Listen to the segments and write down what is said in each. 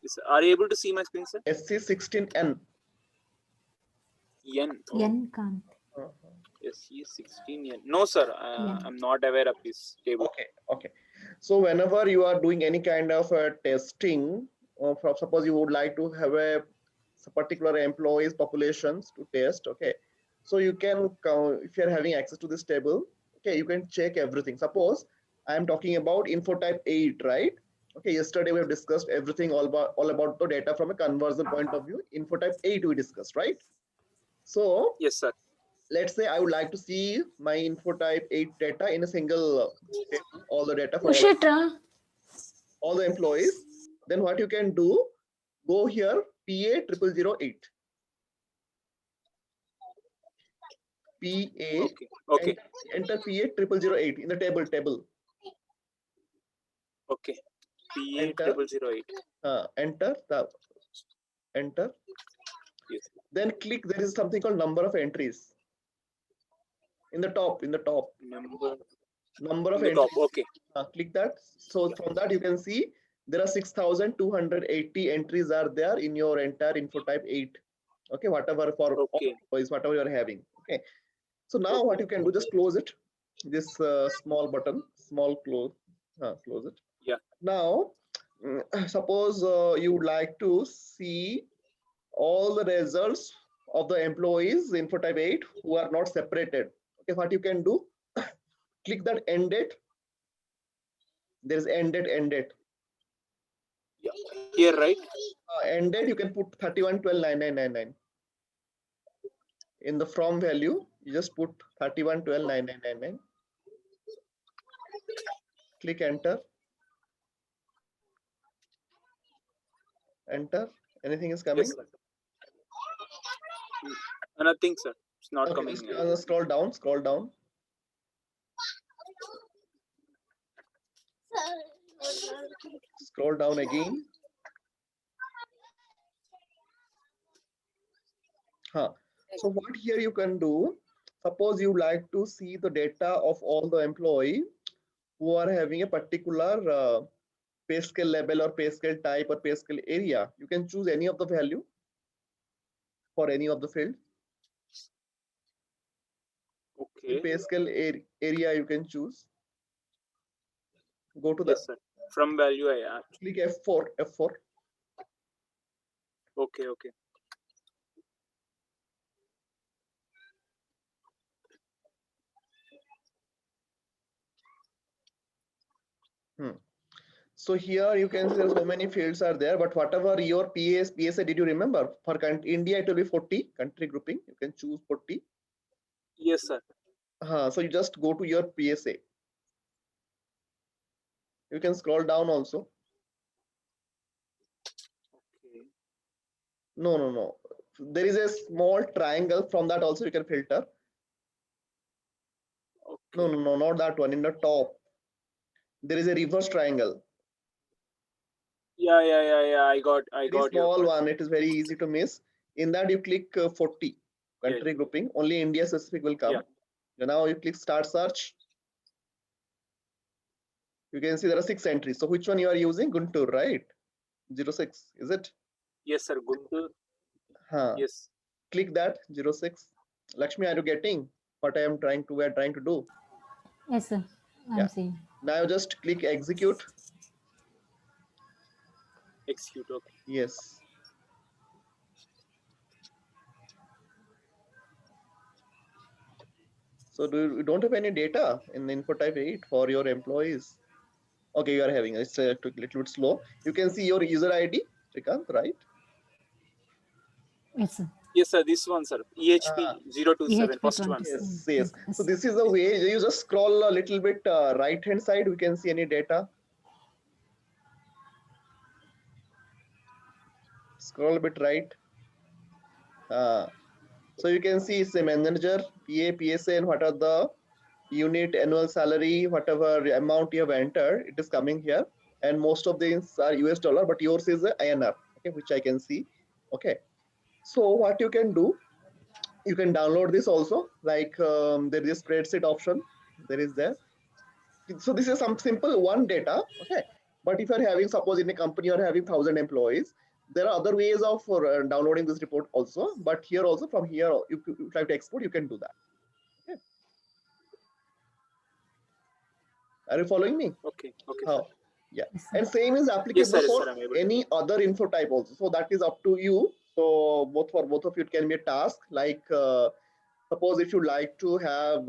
Yes, sir. Are you able to see my screen, sir? SC16N. N. Oh, N can't. SC16N. No, sir. I'm not aware of this table. Okay. So whenever you are doing any kind of testing, or suppose you would like to have a particular employees populations to test, okay. So you can, if you are having access to this table, okay, you can check everything. Suppose I am talking about info type 8, right? Okay, yesterday we have discussed everything all about the data from a conversion point of view. Info type 8 we discussed, right? So Yes, sir. let's say I would like to see my info type 8 data in a single table, all the data for all the employees. Then what you can do, go here, PA0008. PA, Okay. enter PA0008 in the table. Okay. PA0008. Enter. Yes. Then click, there is something called number of entries. In the top. Number of entries. Top. Okay. Click that. So from that you can see there are 6,280 entries are there in your entire info type 8. Okay, whatever for all employees, whatever you are having. Okay. So now what you can do, just close it. This small button, close it. Yeah. Now, suppose you would like to see all the results of the employees info type 8 who are not separated. Okay, what you can do, click that end date. There is end date. Yeah. Here, right? End date, you can put 31/12/9999. In the from value, you just put 31/12/9999. Click enter. Anything is coming? Yes, sir. Nothing, sir. It's not coming. Scroll down. Scroll down again. So what here you can do, suppose you like to see the data of all the employee who are having a particular pay scale level or pay scale type or pay scale area. You can choose any of the value for any of the field. Okay. Pay scale area you can choose. Go to yes, sir. From value I add. Click F4. Okay. So here you can see so many fields are there, but whatever your PSA, did you remember? For India, it will be 40 country grouping. You can choose 40. Yes, sir. So you just go to your PSA. You can scroll down also. Okay. No. There is a small triangle. From that also you can filter. Okay. No, not that one. In the top, there is a reverse triangle. Yeah. I got small one. It is very easy to miss. In that you click 40 country grouping. Only India specific will come. Yeah. Now you click start search. You can see there are 6 entries. So which one you are using? Guntur, right? 06, is it? Yes, sir. Guntur. Yes. Click that 06. Lakshmi, are you getting what we are trying to do? Yes, sir. I'm seeing. Now just click execute. Execute. Okay. Yes. So you don't have any data in the info type 8 for your employees? Okay, you are having it's a little bit slow. You can see your user ID, Srikanth, right? Yes, sir. Yes, sir. This one, sir. EHP027, first one. Yes. So this is the way you just scroll a little bit right hand side. We can see any data. Scroll a bit right. So you can see it's a manager, PA, PSA, and what are the unit, annual salary, whatever amount you have entered, it is coming here. And most of these are US dollar, but yours is a INR, okay, which I can see. Okay. So what you can do, you can download this also. Like there is a spreadsheet option. There is there. So this is some simple one data. Okay. But if you're having, suppose in a company you're having 1,000 employees, there are other ways of downloading this report also. But here also, from here, if you try to export, you can do that. Okay. Are you following me? Okay. Okay. How? Yeah. Yes, sir. And same is Yes, applicable sir. Yes, for sir. I'm able to. any other info type also. So that is up to you. So for both of you, it can be a task. Like suppose if you like to have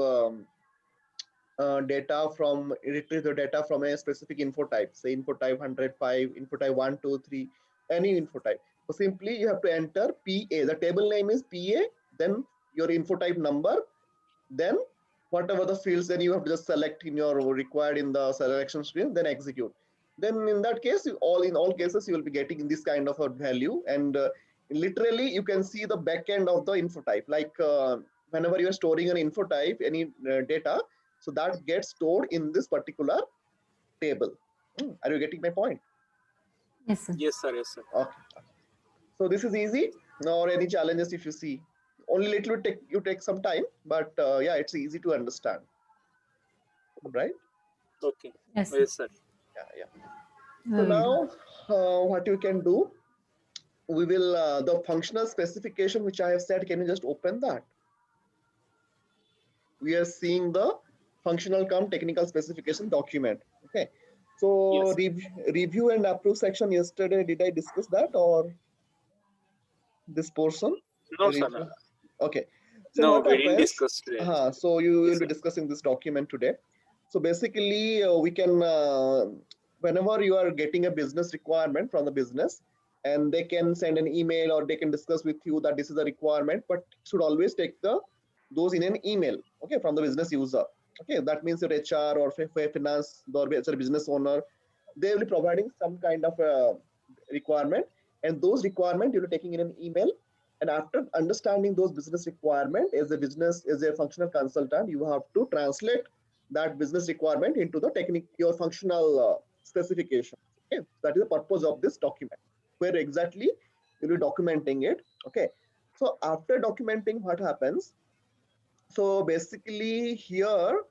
data from, retrieve the data from a specific info type, say info type 105, info type 1, 2, 3, any info type. So simply you have to enter PA. The table name is PA, then your info type number, then whatever the fields, then you have to just select in your required in the selection screen, then execute. Then in that case, in all cases, you will be getting this kind of a value, and literally you can see the back end of the info type. Like whenever you are storing an info type, any data, so that gets stored in this particular table. Are you getting my point? Yes, sir. Yes, sir. Yes, sir. Okay. So this is easy. Or any challenges if you see? Only little take some time, but yeah, it's easy to understand, right? Okay. Yes, sir. Yes, sir. Yeah. So now what you can do, we will the functional specification which I have said, can you just open that? We are seeing the functional cum technical specification document. Okay. So Yes. review and approve section yesterday, did I discuss that, or this portion? No, sir. No. Okay. So No, what we didn't happens? discuss today. So you Yes, will be sir. discussing this document today. So basically, we can, whenever you are getting a business requirement from the business, and they can send an email or they can discuss with you that this is a requirement, but should always take those in an email, okay, from the business user. Okay, that means your HR or finance or business owner, they will be providing some kind of a requirement, and those requirement you'll be taking in an email. And after understanding those business requirement, as a functional consultant, you have to translate that business requirement into the your functional specification. Okay, that is the purpose of this document, where exactly you'll be documenting it. Okay, so after documenting, what happens? So basically here,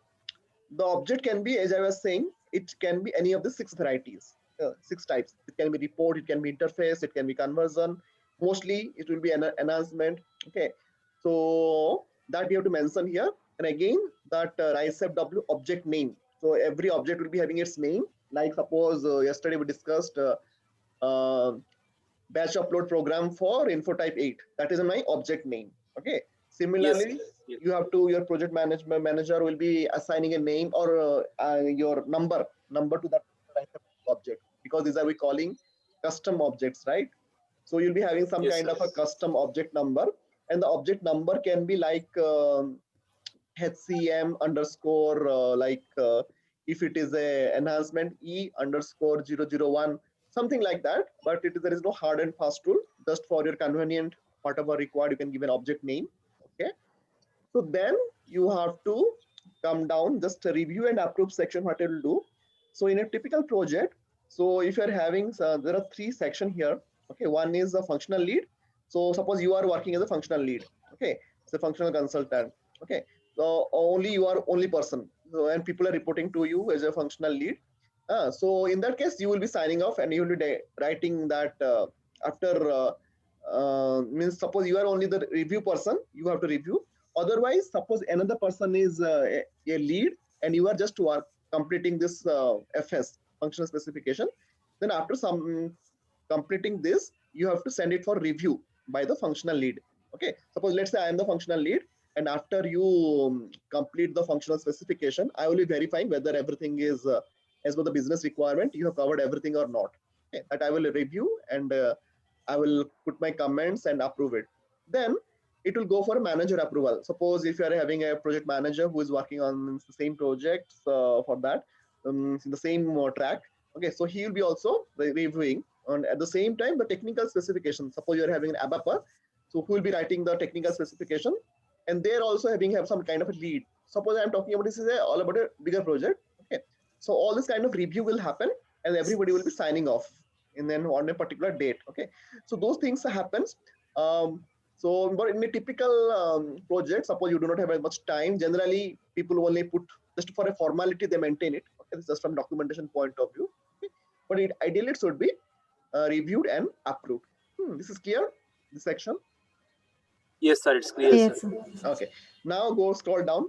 the object can be, as I was saying, it can be any of the 6 varieties, 6 types. It can be report, it can be interface, it can be conversion. Mostly it will be an enhancement. Okay, so that you have to mention here. And again, that RISEPW object name. So every object will be having its name. Like suppose yesterday we discussed uh, batch upload program for info type 8. That is my object name. Okay. Similarly, Yes. you have to, your project management manager will be assigning a name or your number to that object, because these are we calling custom objects, right? So you'll be having some Yes, kind sir. of a custom object number, and the object number can be like HCM underscore if it is a enhancement E underscore 001, something like that. But there is no hard and fast rule. Just for your convenient, whatever required, you can give an object name. Okay. So then you have to come down, just review and approve section, what it will do. So in a typical project, so if you're having, there are 3 sections here. Okay, one is the functional lead. So suppose you are working as a functional lead. Okay, it's a functional consultant. Okay, so only you are only person, so, and people are reporting to you as a functional lead. So in that case, you will be signing off and you will be writing that after means suppose you are only the review person, you have to review. Otherwise, suppose another person is a lead and you are just completing this FS functional specification, then after some completing this, you have to send it for review by the functional lead. Okay, suppose let's say I am the functional lead, and after you complete the functional specification, I will be verifying whether everything is as per the business requirement, you have covered everything or not. Okay, that I will review, and I will put my comments and approve it. Then it will go for manager approval. Suppose if you are having a project manager who is working on the same projects for that in the same track. Okay, so he will be also reviewing, and at the same time the technical specification. Suppose you are having an ABAPA, so who will be writing the technical specification, and they're also have some kind of a lead. Suppose I'm talking about, this is all about a bigger project. Okay, so all this kind of review will happen, and everybody will be signing off and then on a particular date. Okay, so those things happens. So but in a typical project, suppose you do not have as much time, generally people only put just for a formality, they maintain it. Okay, this is just from documentation point of view. Okay. but ideally it should be reviewed and approved. This is clear, this section? Yes, sir. It's clear, Yes, sir. sir. Okay, now go scroll down.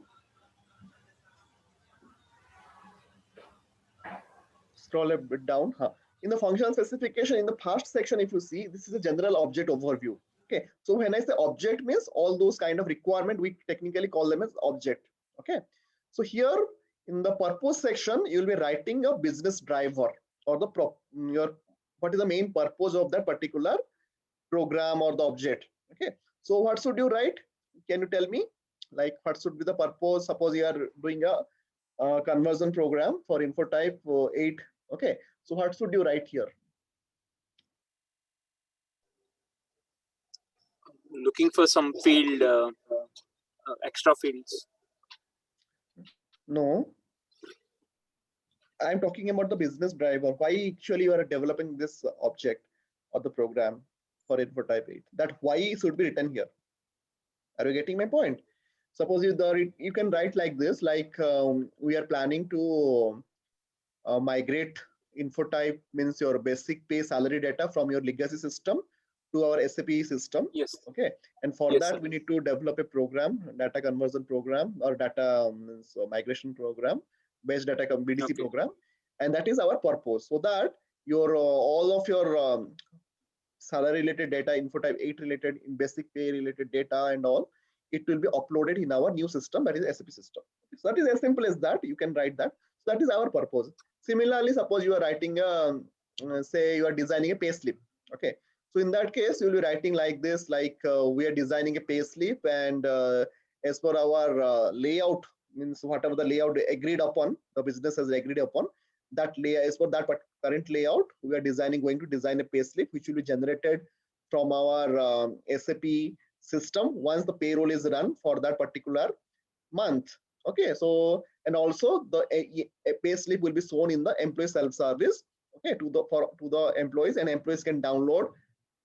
Scroll a bit down. In the functional specification, in the past section, if you see, this is a general object overview. Okay, so when I say object means all those kind of requirement, we technically call them as object. Okay, so here in the purpose section, you'll be writing a business driver or the what is the main purpose of that particular program or the object. Okay, so what should you write? Can you tell me? Like what should be the purpose? Suppose you are doing a conversion program for Infotype 8. Okay, so what should you write here? Looking for some field, extra fields. No, I'm talking about the business driver. Why actually you are developing this object or the program for Infotype 8? That why should be written here. Are you getting my point? Suppose you can write like this, like we are planning to migrate Infotype means your basic pay salary data from your legacy system to our SAP system. Yes. Okay, and for Yes, that sir. we need to develop a program, data conversion program or data migration program, based data BDC Okay. program, and that is our purpose. So that your all of your salary related data, Infotype 8 related, basic pay related data and all, it will be uploaded in our new system, that is SAP system. So that is as simple as that. You can write that. So that is our purpose. Similarly, suppose you are writing say you are designing a pay slip. Okay, so in that case, you will be writing like this, like we are designing a pay slip, and as per our layout, means whatever the layout agreed upon, the business has agreed upon, that layout is for that current layout, we are going to design a pay slip which will be generated from our SAP system once the payroll is run for that particular month. Okay, so and also the pay slip will be shown in the employee self-service, okay, to the employees, and employees can download,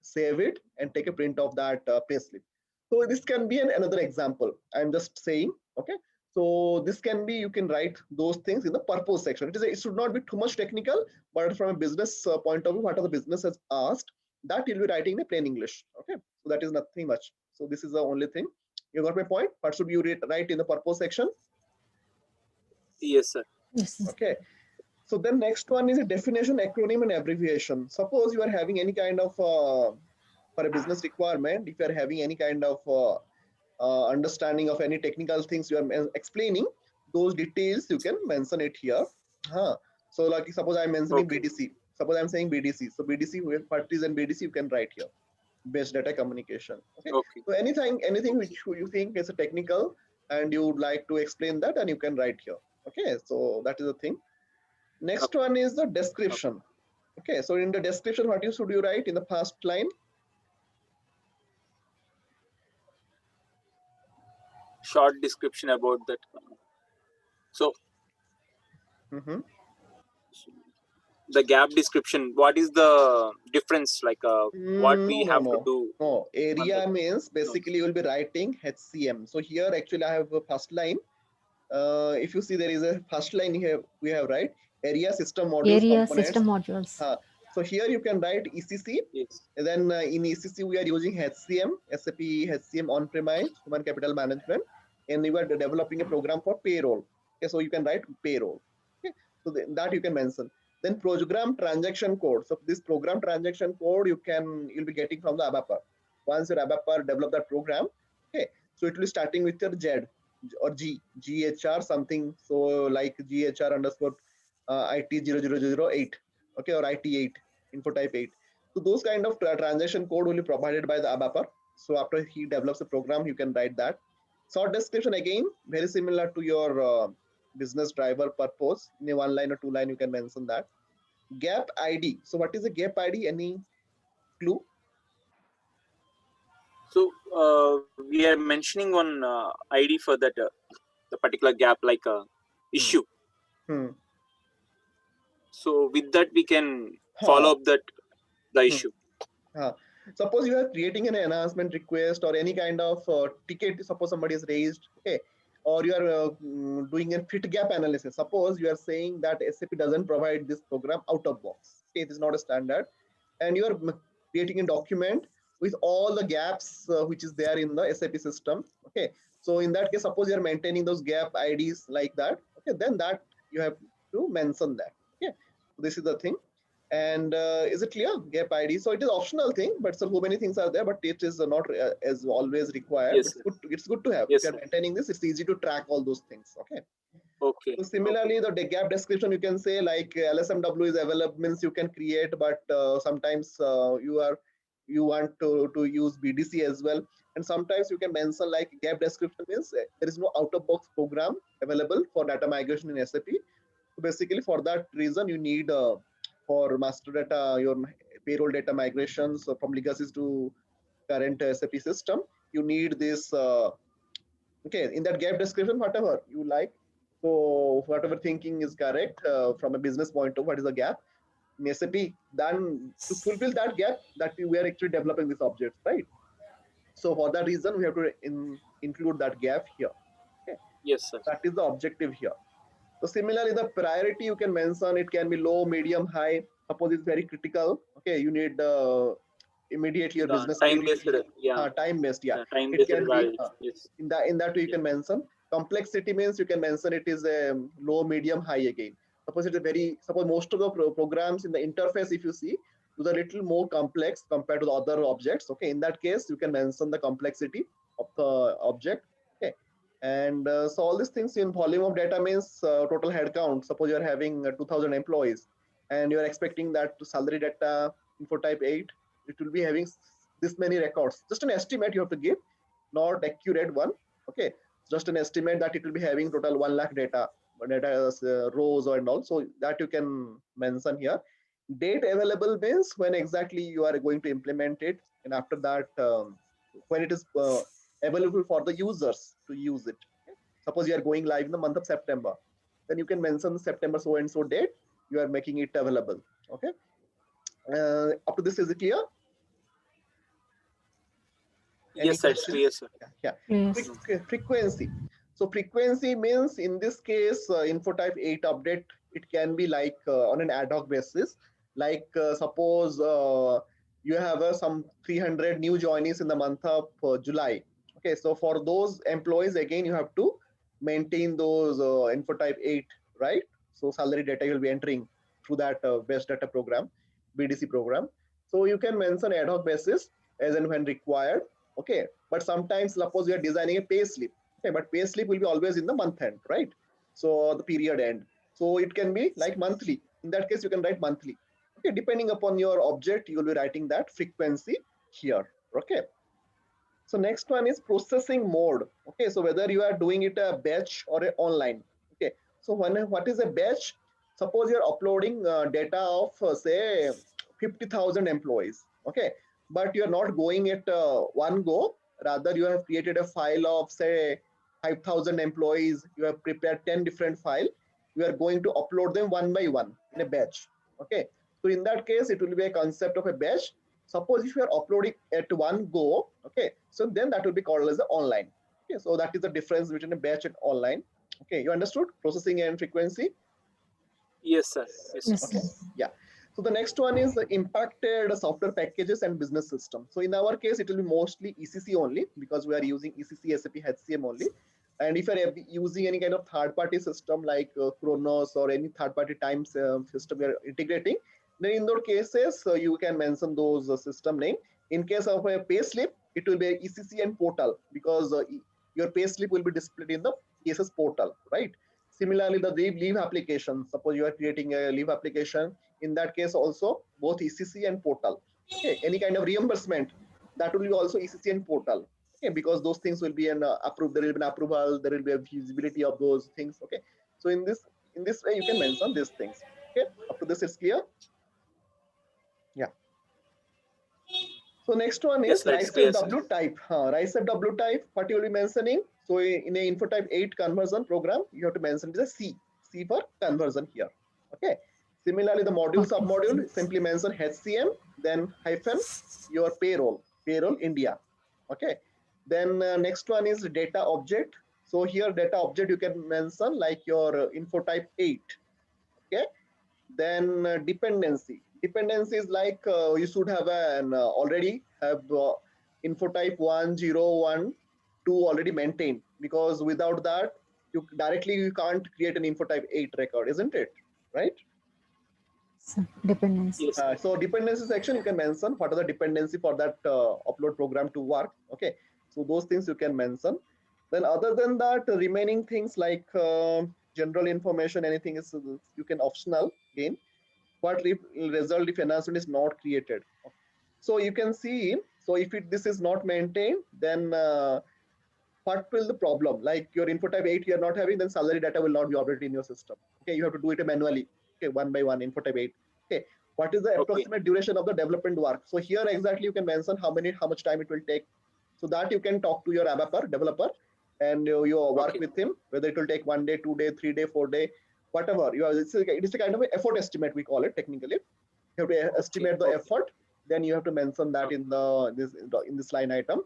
save it, and take a print of that pay slip. So this can be another example. I'm just saying, okay. So this can be, you can write those things in the purpose section. It should not be too much technical, but from a business point of view, what the business has asked, that you'll be writing in a plain English. Okay, so that is nothing much. So this is the only thing. You got my point? What should you write in the purpose section? Yes, sir. Yes, sir. Okay. So then next one is a definition, acronym, and abbreviation. Suppose you are having any kind of for a business requirement, if you are having any kind of understanding of any technical things you are explaining, those details you can mention it here. So like suppose I'm mentioning Okay. BDC. Suppose I'm saying BDC. So BDC, what is in BDC, you can write here. Base data communication. Okay. Okay. So anything which you think is a technical and you would like to explain that, and you can write here. Okay. So that is the thing. Next one is the description. Okay. So in the description, what should you write in the first line? Short description about that. So the gap description, what is the difference, like what we have to do? No, area that? means basically you will be writing HCM. So here actually I have a first line. If you see, there is a first line here, we have right area system modules Area components. system modules. So here you can write ECC. Yes. And then in ECC we are using HCM, SAP HCM on-premise, human capital management, and we are developing a program for payroll. Okay, so you can write payroll. Okay, so that you can mention. Then program transaction code. So this program transaction code you'll be getting from the ABAPer. Once your ABAPer develop that program, okay, so it will be starting with your Z or GHR something. So like GHR underscore IT 0008, okay, or IT8, Infotype 8. So those kind of transaction code will be provided by the ABAPer. So after he develops the program, you can write that. Short description again, very similar to your business driver purpose. In a 1 line or 2 line, you can mention that. Gap ID. So what is a gap ID? Any clue? So we are mentioning one ID for that the particular gap, like issue. So with that we can follow up that the issue. Suppose you are creating an enhancement request or any kind of ticket. Suppose somebody is raised, okay, or you are doing a fit gap analysis. Suppose you are saying that SAP doesn't provide this program out of box. Okay, it is not a standard, and you are creating a document with all the gaps which is there in the SAP system. Okay, so in that case, suppose you are maintaining those gap IDs like that. Okay, then that you have to mention that. Okay, so this is the thing. And is it clear? Gap ID. So it is optional thing, but so many things are there, but it is not as always required. Yes, But sir. it's good to have. If Yes, you are sir. maintaining this, it's easy to track all those things. Okay. Okay. So similarly, the gap description you can say like LSMW is available means you can create, but sometimes you want to use BDC as well, and sometimes you can mention like gap description means there is no out of box program available for data migration in SAP. So basically, for that reason, you need for master data your payroll data migrations from legacies to current SAP system. You need this. Okay, in that gap description, whatever you like, so whatever thinking is correct from a business point of what is the gap in SAP, then to fulfill that gap that we are actually developing this object, right? So for that reason we have to include that gap here. Okay, Yes, sir. that is the objective here. So similarly the priority you can mention, it can be low, medium, high. Suppose it's very critical, okay, you need immediately your business Time need based. Yeah. time based, yeah. Time It based can be values. Yes. in that way you Yes. can mention. Complexity means you can mention it is a low, medium, high again. Suppose it's a very, suppose most of the programs in the interface, if you see, is a little more complex compared to the other objects. Okay, in that case you can mention the complexity of the object. Okay, and so all these things in volume of data means total headcount. Suppose you are having 2000 employees and you are expecting that to salary data info type 8, it will be having this many records. Just an estimate you have to give, not accurate one. Okay, just an estimate that it will be having total 1 lakh data, rows and all. So that you can mention here. Date available means when exactly you are going to implement it, and after that when it is available for the users to use it. Okay? Suppose you are going live in the month of September, then you can mention September so and so date you are making it available. Okay, up to this is it clear? Any Yes, sir. It's clear, questions? sir. Yeah. Yes. Frequency. So frequency means in this case, info type 8 update, it can be like on an ad hoc basis. Like suppose you have some 300 new joinees in the month of July. Okay, so for those employees, again, you have to maintain those info type 8, right? So salary data you'll be entering through that best data program, BDC program. So you can mention ad hoc basis as and when required. Okay, but sometimes suppose we are designing a pay slip. Okay, but pay slip will be always in the month end, right? So the period end, so it can be like monthly. In that case you can write monthly. Okay, depending upon your object you will be writing that frequency here. Okay, so next one is processing mode. Okay, so whether you are doing it a batch or a online. Okay, so what is a batch? Suppose you're uploading data of say 50,000 employees. Okay, but you're not going at one go. Rather, you have created a file of say 5,000 employees. You have prepared 10 different files. You are going to upload them one by one in a batch. Okay, so in that case, it will be a concept of a batch. Suppose if you are uploading at one go, okay, so then that will be called as the online. Okay, so that is the difference between a batch and online. Okay, you understood processing and frequency? Yes, sir. Yes, sir. Yes, Okay, sir. yeah. So the next one is the impacted software packages and business system. So in our case, it will be mostly ECC only because we are using ECC SAP HCM only. And if you are using any kind of third-party system like Kronos or any third-party time system we are integrating, then in those cases you can mention those system name. In case of a payslip, it will be ECC and portal because your payslip will be displayed in the ESS portal, right? Similarly, the leave application. Suppose you are creating a leave application. In that case, also both ECC and portal. Okay, any kind of reimbursement that will be also ECC and portal. Okay, because those things will be an approved. There will be an approval. There will be a visibility of those things. Okay, so in this way you can mention these things. Okay, up to this it's clear. Yeah. So next one Yes, is sir. It's clear, sir. RISE-FW type. RISE-FW type, what you will be mentioning. So in a info type 8 conversion program, you have to mention it as a C. C for conversion here. Okay. Similarly, the module Okay. submodule simply mention HCM, then hyphen your payroll India. Okay. Then next one is data object. So here data object you can mention like your info type 8. Okay, then dependency dependency is like you should have an already have info type 101 2 already maintained, because without that you can't create an info type 8 record, isn't it? Right? So, dependency. Yes. So dependency section, you can mention what are the dependency for that upload program to work. Okay, so those things you can mention. Then other than that, remaining things like general information, anything is you can optional again. What result if announcement is not created? So you can see, so if this is not maintained, then what will the problem? Like your info type 8 you are not having, then salary data will not be updated in your system. Okay, you have to do it manually. Okay, one by one, info type 8. Okay, what is the Okay. approximate duration of the development work? So here exactly you can mention how much time it will take, so that you can talk to your ABAPer developer and you work Okay. with him, whether it will take 1 day, 2 day, 3 day, 4 day, whatever. It's a kind of an effort estimate, we call it technically. You have to estimate the Okay. effort, then you have to mention that in this line item.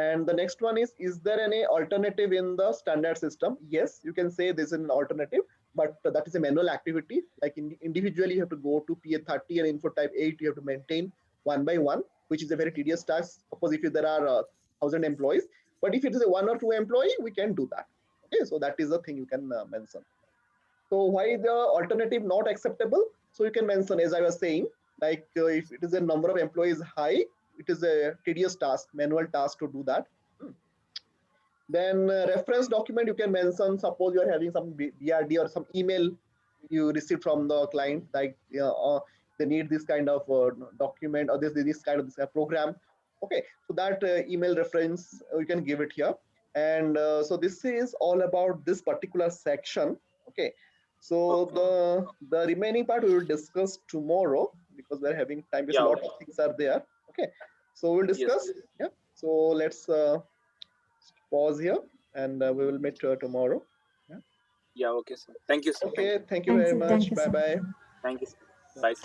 And the next one is there any alternative in the standard system? Yes, you can say this is an alternative, but that is a manual activity. Like individually, you have to go to PA30 and info type 8, you have to maintain one by one, which is a very tedious task. Suppose if there are 1,000 employees, but if it is a 1 or 2 employee, we can do that. Okay, so that is the thing you can mention. So why the alternative not acceptable? So you can mention, as I was saying, like if it is a number of employees high, it is a tedious task, manual task to do that. Then reference document you can mention. Suppose you are having some BRD or some email you received from the client, like they need this kind of document or this kind of program. Okay, so that email reference you can give it here. And so this is all about this particular section. Okay, so the remaining part we will discuss tomorrow, because we're having time, because Yeah. a lot of things are there. Okay, so we'll discuss. Yes. Yeah, so let's pause here, and we will meet tomorrow. Yeah. Yeah. Okay, sir. Thank you, sir. Okay, thank you Thanks, very sir. much. Thank you, Bye sir. bye. Thank you, sir. Bye, sir. Thank